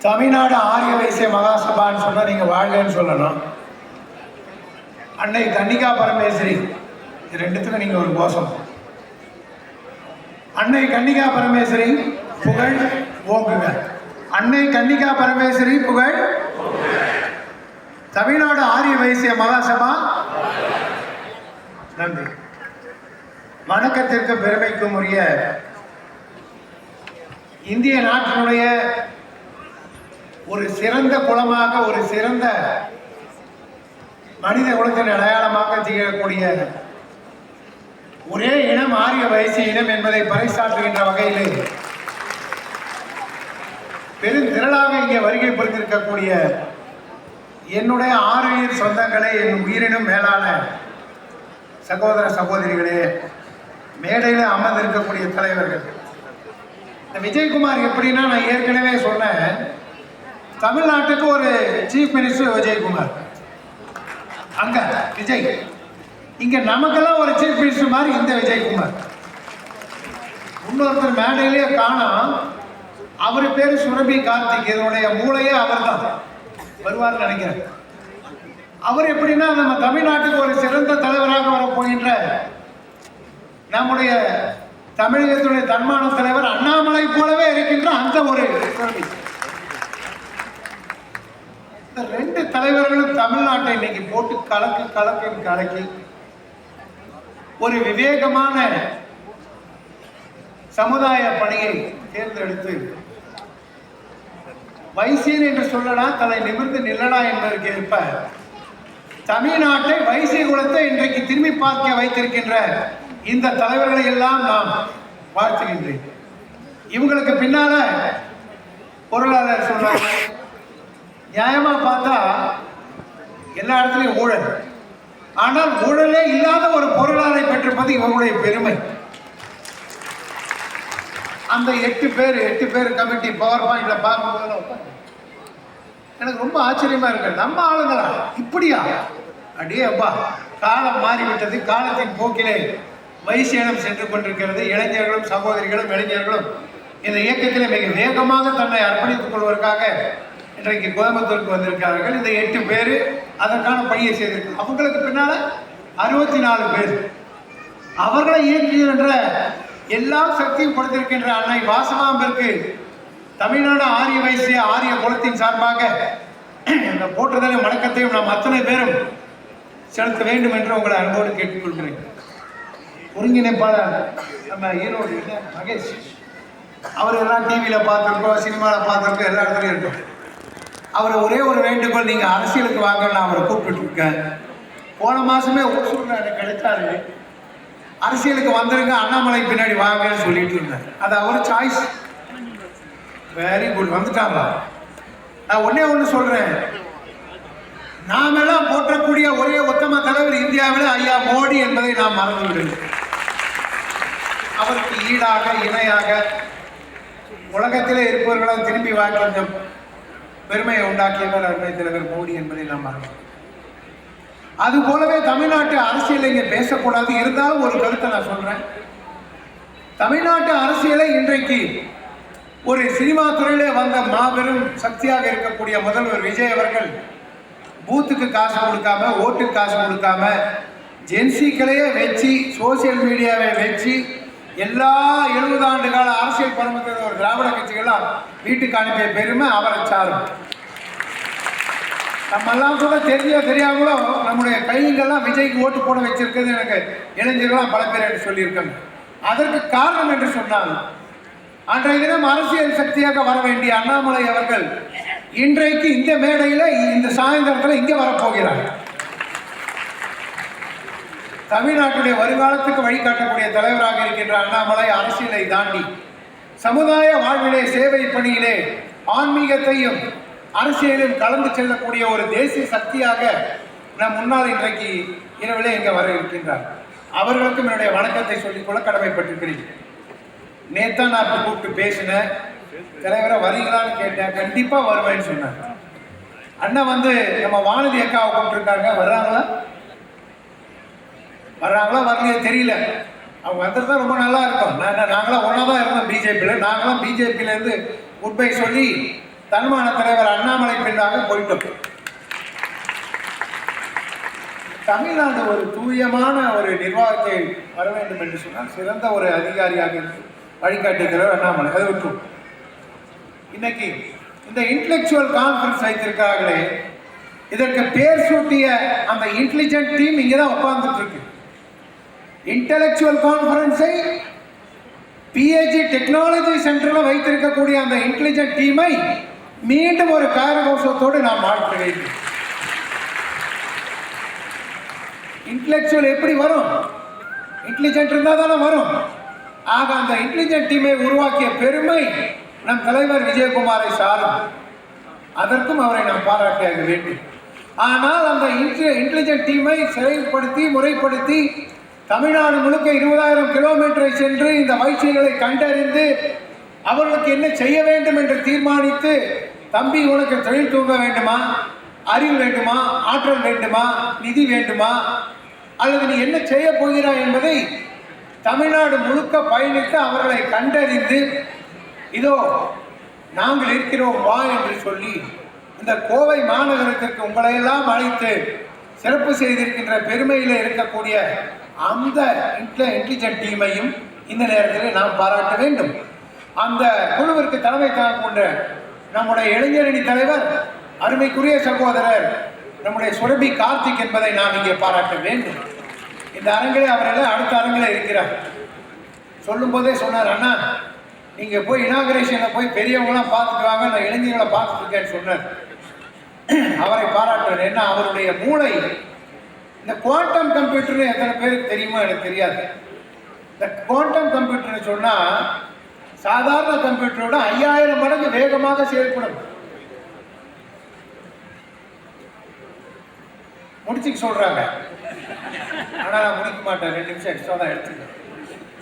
தமிழ்நாடு ஆரிய வைசிய மகாசபான்னு சொன்னால் நீங்கள் வாழ்கன்னு சொல்லணும். அன்னை கன்னிகா பரமேஸ்வரி, இது ரெண்டுத்துக்கும் நீங்கள் ஒரு கோஷம். அன்னை கன்னிகா பரமேஸ்வரி புகழ் ஓங்குங்க. அன்னை கன்னிகா பரமேஸ்வரி புகழ். தமிழ்நாடு ஆரிய வைசிய மகாசபா நன்றி. வணக்கத்திற்கு பெருமைக்கும் உரிய இந்திய நாட்டினுடைய ஒரு சிறந்த குலமாக, ஒரு சிறந்த மனித குலத்தின் அடையாளமாக திகழக்கூடிய ஒரே இனம் ஆரிய வைசிய இனம் என்பதை பறைசாற்றுகின்ற வகையில் பெருந்திரளாக இங்கே வருகை புரிந்திருக்கக்கூடிய என்னுடைய ஆறுயிர் சொந்தங்களே, என் உயிரினும் மேலான சகோதர சகோதரிகளே, மேடையில் அமர்ந்திருக்கக்கூடிய தலைவர்கள். இந்த விஜயகுமார் எப்படின்னா, நான் ஏற்கனவே சொன்னேன், தமிழ்நாட்டுக்கு ஒரு சீஃப் மினிஸ்டர் விஜயகுமார், அங்க விஜய். இங்க நமக்கெல்லாம் ஒரு சீஃப் மினிஸ்டர் மாதிரி இந்த விஜயகுமார். இன்னொருத்தர் மேடையிலேயே காணோம், அவர் பேரு சுரபி கார்த்திக். இதனுடைய மூளையே அவர் தான் வருவார்னு நினைக்கிறேன். அவர் எப்படின்னா, நம்ம தமிழ்நாட்டுக்கு ஒரு சிறந்த தலைவராக வரப்போகின்ற நம்முடைய தமிழகத்துடைய தன்மான தலைவர் அண்ணாமலை போலவே இருக்கின்ற அந்த ஒரு சுரபி. இந்த ரெண்டு தலைவர்களும் தமிழ்நாட்டை இன்னைக்கு போட்டு கலக்கி ஒரு விவேகமான சமுதாய பணியை தேர்ந்தெடுத்து, வைசியன் என்று சொல்லலாம், தலை நிமிர்ந்து நில்லடா என்பதற்கு ஏற்ப தமிழ்நாட்டை, வைசிய குலத்தை இன்றைக்கு திரும்பி பார்க்க வைத்திருக்கின்ற இந்த தலைவர்களை எல்லாம் நான் வாழ்த்துகின்றேன். இவங்களுக்கு பின்னால பொருளாளர் சொல்றாங்க, நியாயமா பார்த்தா எல்லா இடத்துலையும் ஊழல். ஆனால் ஊழலே இல்லாத ஒரு பொருளாளரை பெற்றிருப்பது இவங்களுடைய பெருமை. அந்த 8 பேர் கமிட்டி பவர் பாயிண்ட்ல பார்க்கும்போது எனக்கு ரொம்ப ஆச்சரியமா இருக்கு. நம்ம ஆளுங்களா இப்படியா? அடே அப்பா, காலம் மாறிவிட்டது. காலத்தின் போக்கிலே வைசியனம் சென்று கொண்டிருக்கிறது. இளைஞர்களும் சகோதரிகளும் இளைஞர்களும் இந்த இயக்கத்தில் மிக வேகமாக தன்னை அர்ப்பணித்துக் கொள்வதற்காக இன்றைக்கு கோயம்புத்தூருக்கு வந்திருக்கிறார்கள். இந்த 8 பேர் அதற்கான பணியை செய்திருக்கிறார். அவங்களுக்கு பின்னால 64 பேர். அவர்களை இயக்குகின்ற எல்லா சக்தியும் கொடுத்திருக்கின்ற அன்னை வாசகாம்பிற்கு தமிழ்நாடு ஆரிய வைசிய ஆரிய குலத்தின் சார்பாக இந்த போற்றுதலை வணக்கத்தையும் நாம் அத்தனை பேரும் செலுத்த வேண்டும் என்று உங்களை அன்போடு கேட்டுக்கொள்கிறேன். ஒருங்கிணைப்பாளர் நம்ம ஈரோடு மகேஷ், அவர் எல்லாம் டிவியில் பார்த்துருக்கோம், சினிமாவில் பார்த்துருக்கோம், எல்லா இடத்துலையும் இருக்கும். அவரை ஒரே ஒரு வேண்டுகோள், நீங்கள் அரசியலுக்கு வாங்க, நான் அவரை கூப்பிட்டுருக்கேன். போன மாதமே ஒசூரில் எனக்கு கிடைச்சாரு, அரசியலுக்கு வந்துருங்க, அண்ணாமலை பின்னாடி வாங்கன்னு சொல்லிட்டு இருந்தேன். அது அவர் சாய்ஸ். வெரி குட், வந்துட்டாங்களா? நான் ஒன்று சொல்கிறேன், நாமெல்லாம் போற்றக்கூடிய ஒரே உத்தம தலைவர் இந்தியாவில் ஐயா மோடி என்பதை நாம் மறந்து விடுங்கள். அவருக்கு ஈடாக இணையாக உலகத்திலே இருப்பவர்களும் திரும்பி வாங்கிய பெருமையை உண்டாக்கியவர் அருமை தலைவர் மோடி என்பதை நாம் மறந்தோம். அது போலவே தமிழ்நாட்டு அரசியலை இங்கே பேசக்கூடாது. இருந்தாலும் ஒரு கருத்தை நான் சொல்றேன். தமிழ்நாட்டு அரசியலை இன்றைக்கு ஒரு சினிமா துறையிலே வந்த மாபெரும் சக்தியாக இருக்கக்கூடிய முதல்வர் விஜய் அவர்கள் பூத்துக்கு காசு கொடுக்காம, ஓட்டுக்கு காசு கொடுக்காம, ஜென்சிக்களையே வச்சு, சோசியல் மீடியாவை வச்சு, எல்லா 70 ஆண்டு கால அரசியல் பரமத்தில் ஒரு திராவிட கட்சிகள்லாம் வீட்டுக்கு அனுப்பிய பெருமை அவரை சாரும். நம்ம எல்லாம் கூட தெரிஞ்சோ தெரியாமலோ நம்முடைய கைங்கெல்லாம் விஜய்க்கு ஓட்டு போட வச்சிருக்கிறது எனக்கு இளைஞர்களாம் பல பேர் என்று சொல்லியிருக்காங்க. அதற்கு காரணம் என்று சொன்னால், அன்றைய தினம் அரசியல் சக்தியாக வர வேண்டிய அண்ணாமலை அவர்கள் இன்றைக்கு இந்த மேடையில் இந்த சாயந்தரத்தில் இங்கே வரப்போகிறார். தமிழ்நாட்டுடைய வருங்காலத்துக்கு வழிகாட்டக்கூடிய தலைவராக இருக்கின்ற அண்ணாமலை அரசியலை தாண்டி சமுதாய வாழ்விலே, சேவை பணியிலே, ஆன்மீகத்தையும் அரசியலும் கலந்து செல்லக்கூடிய ஒரு தேசிய சக்தியாக நம் முன்னால் இன்றைக்கு இரவிலே இங்கே வர இருக்கின்றார். அவர்களுக்கும் என்னுடைய வணக்கத்தை சொல்லிக்கொள்ள கடமைப்பட்டிருக்கிறேன். நேத்தான் நான் கூப்பிட்டு பேசினேன், தலைவரை வரீங்களான்னு கேட்டேன். கண்டிப்பாக வருவேன்னு சொன்னார். அண்ணன் நம்ம வானதி அக்காவை கூப்பிட்டுருக்காங்க, வர்றாங்களா வரலையே தெரியல. அவங்க வந்துட்டு தான் ரொம்ப நல்லா இருக்கும். நாங்களாம் ஒன்றா தான் இருந்தோம் பிஜேபியில். நாங்களாம் பிஜேபியிலேருந்து குட் பை சொல்லி தன்மான தலைவர் அண்ணாமலை பின்னாக போயிட்டோம். தமிழ்நாடு ஒரு தூயமான ஒரு நிர்வாகத்தை வர வேண்டும் என்று சொன்னால் சிறந்த ஒரு அதிகாரியாக இருந்து வழிகாட்டுகிறவர் அண்ணாமலை. அதை விட்டுரும். இன்னைக்கு இந்த இன்டெலெக்சுவல் கான்ஃபரன்ஸ் வைத்திருக்காங்களே, இதற்கு பேர் சூட்டிய அந்த இன்டெலிஜென்ட் டீம் இங்கே தான் உட்கார்ந்துட்டு இருக்கு. இன்டெலெக்சுவல் கான்ஃபரன்ஸை பிஹெச்டி டெக்னாலஜி சென்டரில் வைத்திருக்கக்கூடிய அந்த இன்டெலிஜென்ட் டீமை மீண்டும் ஒரு காரகோஷத்தோடு நாம் மாற்ற வேண்டும். இன்டெலெக்சுவல் எப்படி வரும்? இன்டெலிஜென்ட் இருந்தால் தானே வரும். ஆக அந்த இன்டெலிஜென்ட் டீமை உருவாக்கிய பெருமை நம் தலைவர் விஜயகுமாரை சாரும். அதற்கும் அவரை நாம் பாராட்டியாக வேண்டும். ஆனால் அந்த இன்டெலிஜென்ட் டீமை செயல்படுத்தி முறைப்படுத்தி தமிழ்நாடு முழுக்க 20,000 கிலோமீட்டரை சென்று இந்த வைசியர்களை கண்டறிந்து அவர்களுக்கு என்ன செய்ய வேண்டும் என்று தீர்மானித்து, தம்பி உனக்கு தொழில் தூங்க வேண்டுமா, அறிவு வேண்டுமா, ஆற்றல் வேண்டுமா, நிதி வேண்டுமா, அல்லது நீ என்ன செய்ய போகிறாய் என்பதை தமிழ்நாடு முழுக்க பயணித்து அவர்களை கண்டறிந்து இதோ நாங்கள் இருக்கிறோம் வா என்று சொல்லி இந்த கோவை மாநகரத்திற்கு உங்களையெல்லாம் அழைத்து சிறப்பு செய்திருக்கின்ற பெருமையில் இருக்கக்கூடிய அந்த இன்டெலிஜென்ட் டீமையும் இந்த நேரத்தில் நாம் பாராட்ட வேண்டும். அந்த குழுவிற்கு தலைமை தாங்கொண்ட நம்முடைய இளைஞரணி தலைவர் அருமைக்குரிய சகோதரர் நம்முடைய சுரபி கார்த்திக் என்பதை நாம் இங்கே பாராட்ட வேண்டும். இந்த அரங்கிலே அவர்கள் அடுத்த அரங்கில் இருக்கிறார். சொல்லும் போதே சொன்னார், அண்ணா நீங்கள் போய் இனாகரேஷனில் போய் பெரியவங்களாம் பார்த்துட்டு வாங்க, நான் இளைஞர்களை பார்த்துட்டு இருக்கேன்னு சொன்னார். அவரை பாராட்டுறேன். ஏன்னா அவருடைய மூளை, இந்த குவாண்டம் கம்ப்யூட்டர்னு எத்தனை பேருக்கு தெரியுமா எனக்கு தெரியாது. இந்த குவாண்டம் கம்ப்யூட்டர்னு சொன்னால் சாதாரண கம்ப்யூட்டரோட 5000 மடங்கு வேகமாக செயல்படும். முடிச்சுக்க சொல்றாங்க, ஆனால் நான் முடிக்க மாட்டேன், 2 நிமிஷம் எக்ஸ்ட்ரா தான் எடுத்துக்கிறேன்.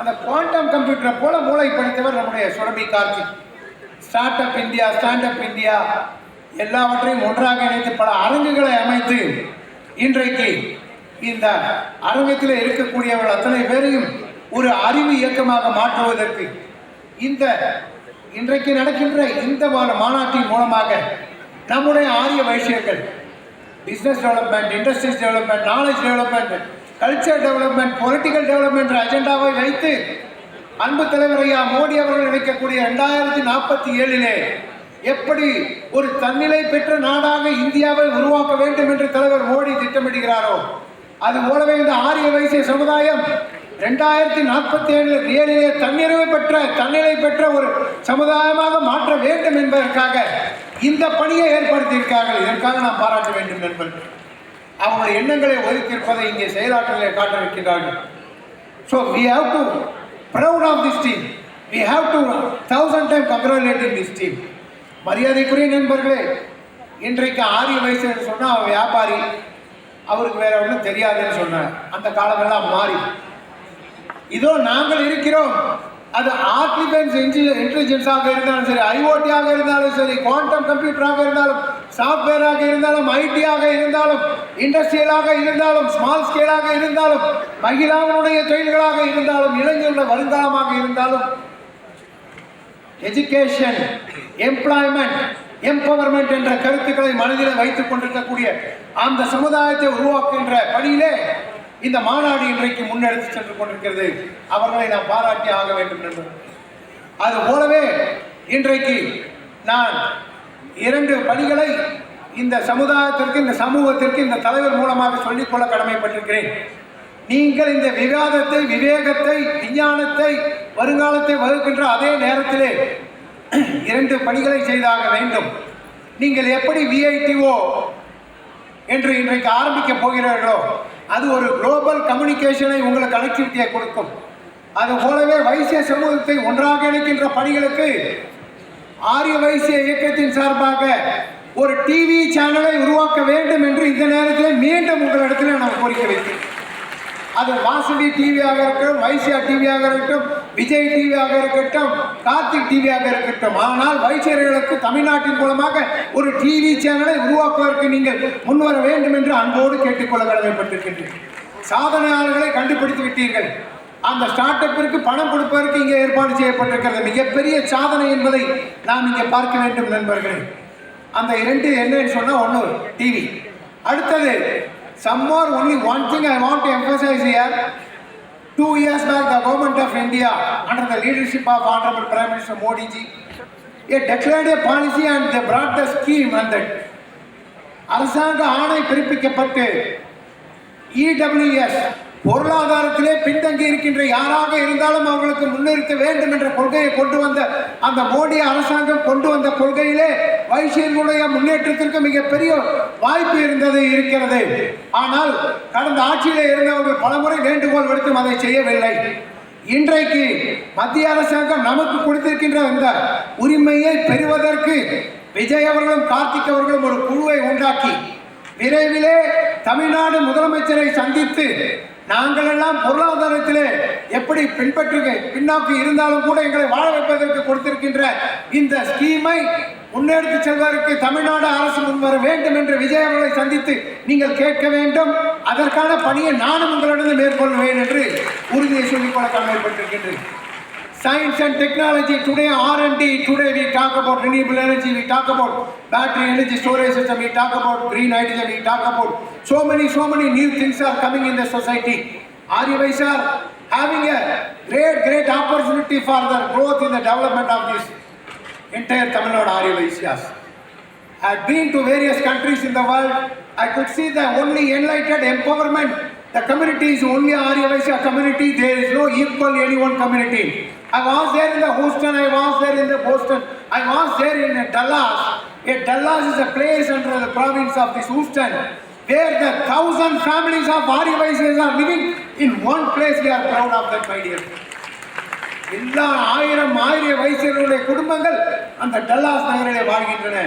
அந்த குவாண்டம் கம்ப்யூட்டரை போல மூளை படித்தவர் நம்முடைய Surabhi Karthik. Start up India, stand up India எல்லாவற்றையும் ஒன்றாக இணைத்து பல அரங்குகளை அமைத்து இன்றைக்கு இந்த அரங்கத்தில் இருக்கக்கூடியவர்கள் அத்தனை பேரையும் ஒரு அறிவு இயக்கமாக மாற்றுவதற்கு இந்த இன்றைக்கு நடக்கின்ற இந்த மாநாட்டின் மூலமாக நம்முடைய ஆரிய வைசியர்கள் business development, industries development, knowledge development, culture development, political development அஜெண்டாவை வைத்து அன்பு தலைவர் ஐயா மோடி அவர்கள் நினைக்கக்கூடிய 2047 எப்படி ஒரு தன்னிலை பெற்ற நாடாக இந்தியாவை உருவாக்க வேண்டும் என்று தலைவர் மோடி திட்டமிடுகிறாரோ, அது போலவே இந்த ஆரிய வைசிய சமுதாயம் 2047 தன்னிலை பெற்ற ஒரு சமுதாயமாக மாற்ற வேண்டும் என்பதற்காக இந்த பணியை ஏற்படுத்தியிருக்கார்கள். இதற்காக நாம் பாராட்ட வேண்டும் என்பது அவங்களுடைய எண்ணங்களை ஒதுக்கியிருப்பதை இங்கே செயலாற்றலை காட்ட வைக்கிறார்கள். So we have to proud of this team. We have to 1000 times congratulate this team. மரியாதைக்குரிய நண்பர்களே, இன்றைக்கு ஆரிய வைசியர் சொன்னால் அவர் வியாபாரி, அவருக்கு வேற ஒன்றும் தெரியாதுன்னு சொன்னார். அந்த காலமெல்லாம் மாறி இதோ நாங்கள் இருக்கிறோம். அது ஆர்டிஃபிஷியல் இன்டெலிஜென்ஸாக இருந்தாலும் சரி, ஐஓடியாக இருந்தாலும் சரி, குவாண்டம் கம்ப்யூட்டராக இருந்தாலும், சாஃப்ட்வேராக இருந்தாலும், ஐடியாக இருந்தாலும், இண்டஸ்ட்ரியலாக இருந்தாலும், ஸ்மால் ஸ்கேலாக இருந்தாலும், மகிழாவுடைய தொழில்களாக இருந்தாலும், இளைஞர்களுடைய வருங்காலமாக இருந்தாலும், எஜுகேஷன், எம்ப்ளாய்மெண்ட், எம்பவர்மெண்ட் என்ற கருத்துக்களை மனதில் வைத்துக் கொண்டிருக்கக்கூடிய அந்த சமுதாயத்தை உருவாக்குகின்ற பணியிலே இந்த மாநாடு இன்றைக்கு முன்னெடுத்து சென்று கொண்டிருக்கிறது. அவர்களை நாம் பாராட்டி ஆக வேண்டும் என்று. அது போலவே இன்றைக்கு நான் 2 பணிகளை இந்த சமுதாயத்திற்கு, இந்த சமூகத்திற்கு இந்த தலைவர் மூலமாக சொல்லிக்கொள்ள கடமைப்பட்டிருக்கிறேன். நீங்கள் இந்த விவாதத்தை, விவேகத்தை, விஞ்ஞானத்தை, வருங்காலத்தை வகுக்கின்ற அதே நேரத்திலே 2 பணிகளை செய்தாக வேண்டும். நீங்கள் எப்படி VITO என்று இன்றைக்கு ஆரம்பிக்க போகிறார்களோ, அது ஒரு குளோபல் கம்யூனிகேஷனை உங்களுக்கு கனெக்டிவிட்டியை கொடுக்கும். அது போலவே வைசிய சமூகத்தை ஒன்றாக இணைக்கின்ற பணிகளுக்கு ஆரிய வைசிய இயக்கத்தின் சார்பாக ஒரு டிவி சேனலை உருவாக்க வேண்டும் என்று இந்த நேரத்தில் மீண்டும் உங்களிடத்தில் நான் கோரிக்கை வைத்தேன். அது வாசவி டிவியாக இருக்கட்டும், வைசியா டிவியாக இருக்கட்டும், விஜய் டிவியாக இருக்கட்டும், கார்த்திக் டிவியாக இருக்கட்டும். ஆனால் வைசியர்களுக்கு தமிழ்நாட்டின் மூலமாக ஒரு டிவி சேனலை உருவாக்குவதற்கு நீங்கள் முன்வர வேண்டும் என்று அன்போடு கேட்டுக்கொள்ள கடமைப்பட்டிருக்கின்றேன். சாதனையாளர்களை கண்டுபிடித்து விட்டீர்கள். அந்த ஸ்டார்ட் அப்பிற்கு பணம் கொடுப்பதற்கு இங்கே ஏற்பாடு செய்யப்பட்டிருக்கிறது. மிகப்பெரிய சாதனை என்பதை நாம் இங்கே பார்க்க வேண்டும் நண்பர்களே. அந்த இரண்டு என்னன்னு சொன்னால், ஒன்று டிவி, அடுத்தது somewhere only one thing I want to emphasize here. 2 years back the government of India under the leadership of Honorable Prime Minister Modi ji declared a policy and they brought the scheme and that அரசாங்க ஆணை பிறப்பிக்கப்பட்டு EWS பொருளாதாரத்திலே பின்தங்கி இருக்கின்ற யாராக இருந்தாலும் அவர்களுக்கு முன்னிறுத்த வேண்டும் என்ற கொள்கையை கொண்டு வந்த அந்த மோடி அரசாங்கம் கொண்டு வந்த கொள்கையிலே வைசியர்களுடைய முன்னேற்றத்திற்கு மிகப்பெரிய வாய்ப்பு இருக்கிறது. ஆனால் கடந்த ஆட்சியிலே இருந்தவர்கள் பலமுறை வேண்டுகோள் விடுத்தும் அதை செய்யவில்லை. இன்றைக்கு மத்திய அரசாங்கம் நமக்கு கொடுத்திருக்கின்ற இந்த உரிமையை பெறுவதற்கு விஜய் அவர்களும் கார்த்திக் அவர்களும் ஒரு குழுவை உண்டாக்கி விரைவிலே தமிழ்நாடு முதலமைச்சரை சந்தித்து நாங்கள் எல்லாம் பொருளாதாரத்திலே எப்படி பின்னோக்கி இருந்தாலும் கூட எங்களை வாழ வைப்பதற்கு கொடுத்திருக்கின்ற இந்த ஸ்கீமை முன்னெடுத்து செல்வதற்கு தமிழ்நாடு அரசு முன்வர வேண்டும் என்று விஜய் அவர்களை சந்தித்து நீங்கள் கேட்க வேண்டும். அதற்கான பணியை நானும் உங்களிடம் மேற்கொள்வேன் என்று உறுதியை சொல்லிக்கொள்ள கடமைப்பட்டிருக்கின்றேன். Science and technology, today R&D, today we talk about renewable energy, we talk about battery energy storage system, we talk about green hydrogen, we talk about so many new things are coming in the society. Aryavais are having a great opportunity for the growth in the development of this entire Tamil Nadu Aryavaishyas. I have been to various countries in the world. I could see the only enlightened empowerment. The community is only Aryavaisya community. There is no equal anyone community. I was there in the Houston, I was there in the Boston, I was there in Dallas. Dallas is a place under the province of this Houston, where the 1,000 families of Aryavaishyas are living in one place. We are proud of that, my dear. எல்லா ஆயிரம் வைசியர்களுடைய குடும்பங்கள் அந்த Dallas நகரிலே வாழ்கின்றன.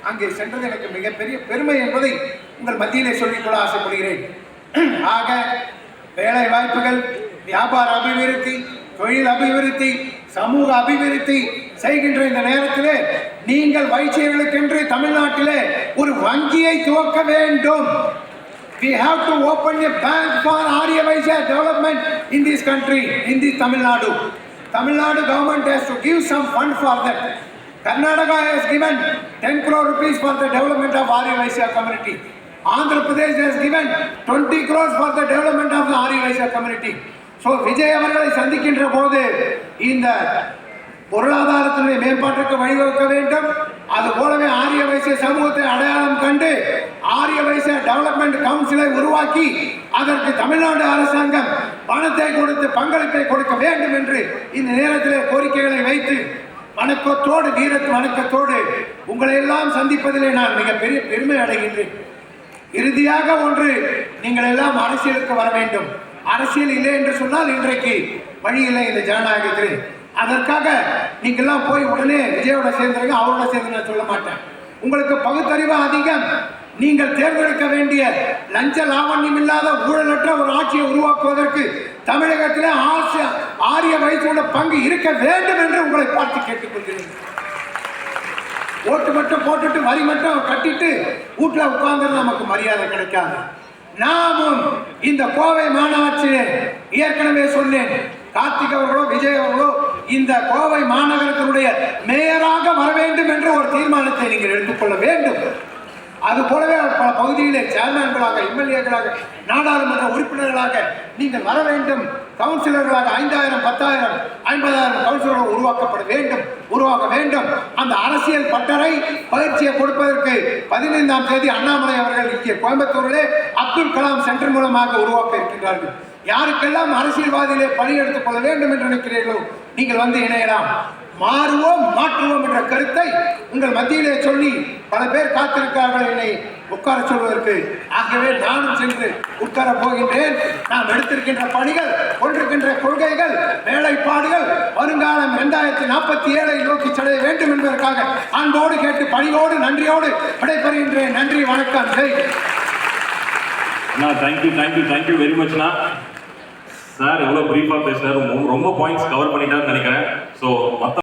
அங்கே சென்றது எனக்கு மிகப்பெரிய பெருமை என்பதை உங்கள் மத்தியிலே சொல்லிக்கொள்ள ஆசைப்படுகிறேன். ஆக வேலை வாய்ப்புகள், வியாபார அபிவிருத்தி, தொழில் அபிவிருத்தி, சமூக அபிவிருத்தி செய்கின்ற இந்த நேரத்திலே நீங்கள் வைசியர்களுக்கென்று தமிழ்நாட்டிலே ஒரு வங்கியை துவக்க வேண்டும். We have to open a bank for Aryavaisya development in this country, in this Tamil Nadu. Tamil Nadu government has to give some fund for that. Karnataka has given 10 crore rupees for the development of Aryavaisya community. Andhra Pradesh has given 20 crores for the development of the Aryavaisya community. So Vijay அவர்களை சந்திக்கின்ற போது இந்த பொருளாதாரத்தினுடைய மேம்பாட்டிற்கு வழிவகுக்க வேண்டும். அது போலவே ஆரியவைசிய சமூகத்தை அடையாளம் கண்டு ஆரியவைசிய டெவலப்மெண்ட் கவுன்சிலை உருவாக்கி அதற்கு தமிழ்நாடு அரசாங்கம் பணத்தை கொடுத்து பங்களிப்பை கொடுக்க வேண்டும் என்று இந்த நேரத்தில் கோரிக்கைகளை வைத்து வணக்கத்தோடு வணக்கத்தோடு உங்களை எல்லாம் சந்திப்பதிலே நான் மிகப்பெரிய பெருமை அடைகின்றேன். இறுதியாக ஒன்று, நீங்கள் எல்லாம் அரசியலுக்கு வர வேண்டும். அரசியல் இல்லை என்று சொன்னால் இன்றைக்கு வழி இல்லை இந்த ஜனநாயகத்தில். அதற்காக நீங்கள்லாம் போய் உடனே விஜயோட சேர்ந்துருங்க, அவரோட சேர்ந்து நான் சொல்ல மாட்டேன். உங்களுக்கு பகுத்தறிவு அதிகம். நீங்கள் தேர்ந்தெடுக்க வேண்டிய லஞ்ச லாவண்யம் இல்லாத ஊழலற்ற ஒரு ஆட்சியை உருவாக்குவதற்கு தமிழகத்திலே ஆரியவைசியோட பங்கு இருக்க வேண்டும் என்று உங்களை பார்த்து கேட்டுக்கொள்கிறேன். ஓட்டு மட்டும் போட்டுட்டு வரி மட்டும் கட்டிட்டு வீட்டில் உட்கார்ந்து நமக்கு மரியாதை கிடைக்காது. நாமும் இந்த கோவை மாநகராட்சியிலே ஏற்கனவே சொன்னேன், கார்த்திக் அவர்களோ விஜய் அவர்களோ இந்த கோவை மாநகரத்தினுடைய மேயராக வர வேண்டும் என்ற ஒரு தீர்மானத்தை நீங்கள் எடுத்துக்கொள்ள வேண்டும். அது போலவே பல பகுதியிலே சேர்மன்களாக, எம்எல்ஏக்களாக, நாடாளுமன்ற உறுப்பினர்களாக நீங்கள் வர வேண்டும். கவுன்சிலர்களாக 5000, 10,000, 50,000 கவுன்சிலர்கள் உருவாக்க வேண்டும். அந்த அரசியல் பட்டறை பயிற்சியை கொடுப்பதற்கு 15ஆம் தேதி அண்ணாமலை அவர்கள் இங்கே கோயம்புத்தூரிலே அப்துல் கலாம் சென்டர் மூலமாக உருவாக்க இருக்கின்றார்கள். யாருக்கெல்லாம் அரசியல்வாதியிலே பணி எடுத்துக் கொள்ள வேண்டும் என்று நினைக்கிறீர்களோ நீங்கள் வந்து இணையலாம். மாறுவோம் மாற்றுவோம் என்ற கருத்தை உங்கள் மத்தியிலே சொல்லி பல பேர் காத்திருக்கிறார்கள் என்னை உட்கார சொல்வதற்கு. ஆகவே நானும் சென்று உட்கார போகின்றேன். நாம் எடுத்திருக்கின்ற பணிகள், கொண்டிருக்கின்ற கொள்கைகள், வேலைப்பாடுகள் வருங்காலம் 2047 நோக்கி செல்ல வேண்டும் என்பதற்காக அன்போடு கேட்டு பணியோடு நன்றியோடு விடைபெறுகின்றேன். நன்றி, வணக்கம், ஜெய். தேங்க்யூ வெரி மச்ண்ணா. சார் எவ்வளோ ப்ரீஃபாக பேசினார், ரொம்ப பாயிண்ட்ஸ் கவர் பண்ணிட்டாருன்னு நினைக்கிறேன். ஸோ மற்ற